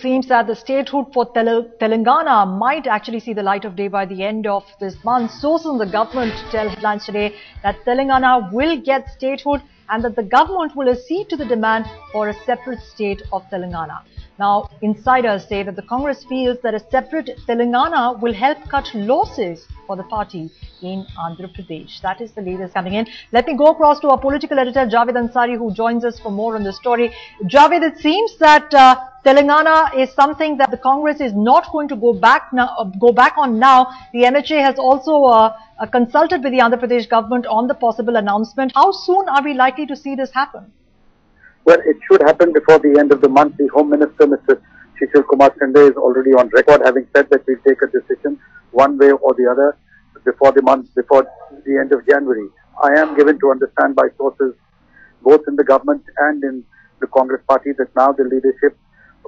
Seems that the statehood for Telangana might actually see the light of day by the end of this month. Sources in the government tell headlines today that Telangana will get statehood and that the government will accede to the demand for a separate state of Telangana. Now, insiders say that the Congress feels that a separate Telangana will help cut losses for the party in Andhra Pradesh. That is the latest coming in. Let me go across to our political editor, Javed Ansari, who joins us for more on the story. Javed, it seems that Telangana is something that the Congress is not going to go back on now. The MHA has also consulted with the Andhra Pradesh government on the possible announcement. How soon are we likely to see this happen? Well, it should happen before the end of the month. The Home Minister, Mr. Shishir Kumar Shinde, is already on record having said that we'll take a decision one way or the other before the end of January. I am given to understand by sources both in the government and in the Congress party that now the leadership,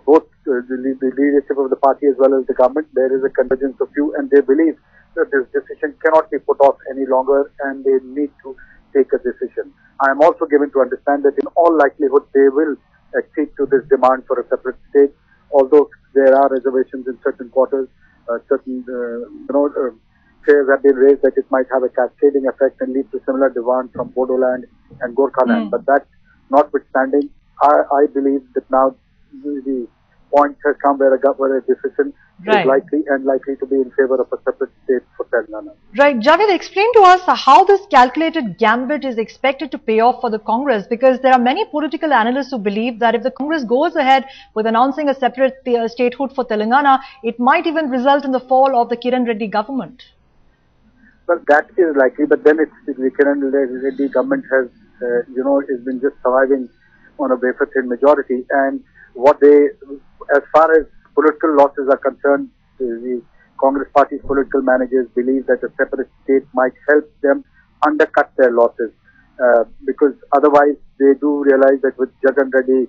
the leadership of the party as well as the government, there is a convergence of view and they believe that this decision cannot be put off any longer and they need to take a decision. I am also given to understand that in all likelihood they will accede to this demand for a separate state, although there are reservations in certain quarters, fears have been raised that it might have a cascading effect and lead to similar demand from Bodoland and Gorkhaland. But that notwithstanding, I believe that now the point has come where a decision is likely to be in favor of a separate state for Telangana. Right. Javed, explain to us how this calculated gambit is expected to pay off for the Congress, because there are many political analysts who believe that if the Congress goes ahead with announcing a separate statehood for Telangana, it might even result in the fall of the Kiran Reddy government. Well, that is likely, but then the Kiran Reddy government has, has been just surviving on a wafer-thin majority, and as far as political losses are concerned, the Congress party's political managers believe that a separate state might help them undercut their losses, because otherwise they do realize that with Jagan Reddy,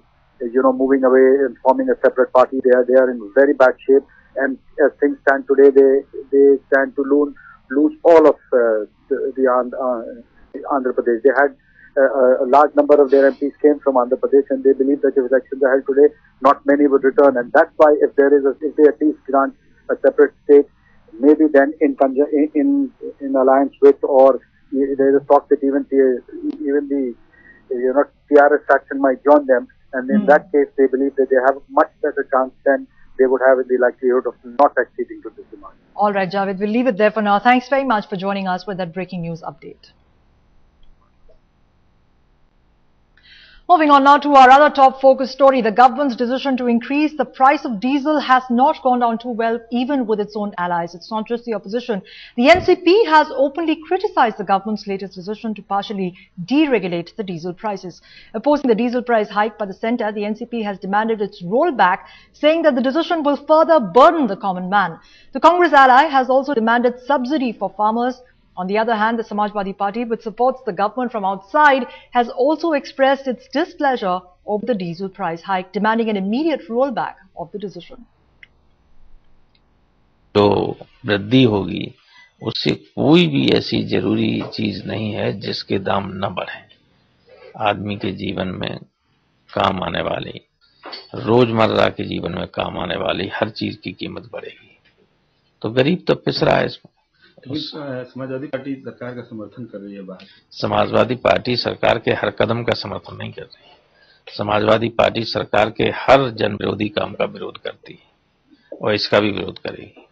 moving away and forming a separate party, they are in very bad shape, and as things stand today, they stand to lose all of the Andhra Pradesh. They had a large number of their MPs came from Andhra Pradesh, and they believe that if elections are held today, not many would return, and that's why if they at least grant a separate state, maybe then in alliance with, or there is a talk that even the TRS faction might join them, and in that case they believe that they have a much better chance than they would have in the likelihood of not acceding to this demand. All right, Javed, we'll leave it there for now. Thanks very much for joining us with that breaking news update. Moving on now to our other top focus story. The government's decision to increase the price of diesel has not gone down too well, even with its own allies. It's not just the opposition. The NCP has openly criticized the government's latest decision to partially deregulate the diesel prices. Opposing the diesel price hike by the centre, the NCP has demanded its rollback, saying that the decision will further burden the common man. The Congress ally has also demanded subsidy for farmers. On the other hand, the Samajwadi Party, which supports the government from outside, has also expressed its displeasure over the diesel price hike, demanding an immediate rollback of the decision. जो वृद्धि होगी उससे कोई भी ऐसी जरूरी चीज नहीं है जिसके दाम न बढ़े। आदमी के जीवन में काम आने वाली, रोजमर्रा के जीवन में काम आने वाली हर चीज की कीमत बढ़ेगी, तो गरीब तो पिस रहा है इसमें। समाजवादी पार्टी सरकार का समर्थन कर रही है बाहर। समाजवादी पार्टी सरकार के हर कदम का समर्थन नहीं कर रही है। समाजवादी पार्टी सरकार के हर जन विरोधी काम का विरोध करती है और इसका भी विरोध करेगी।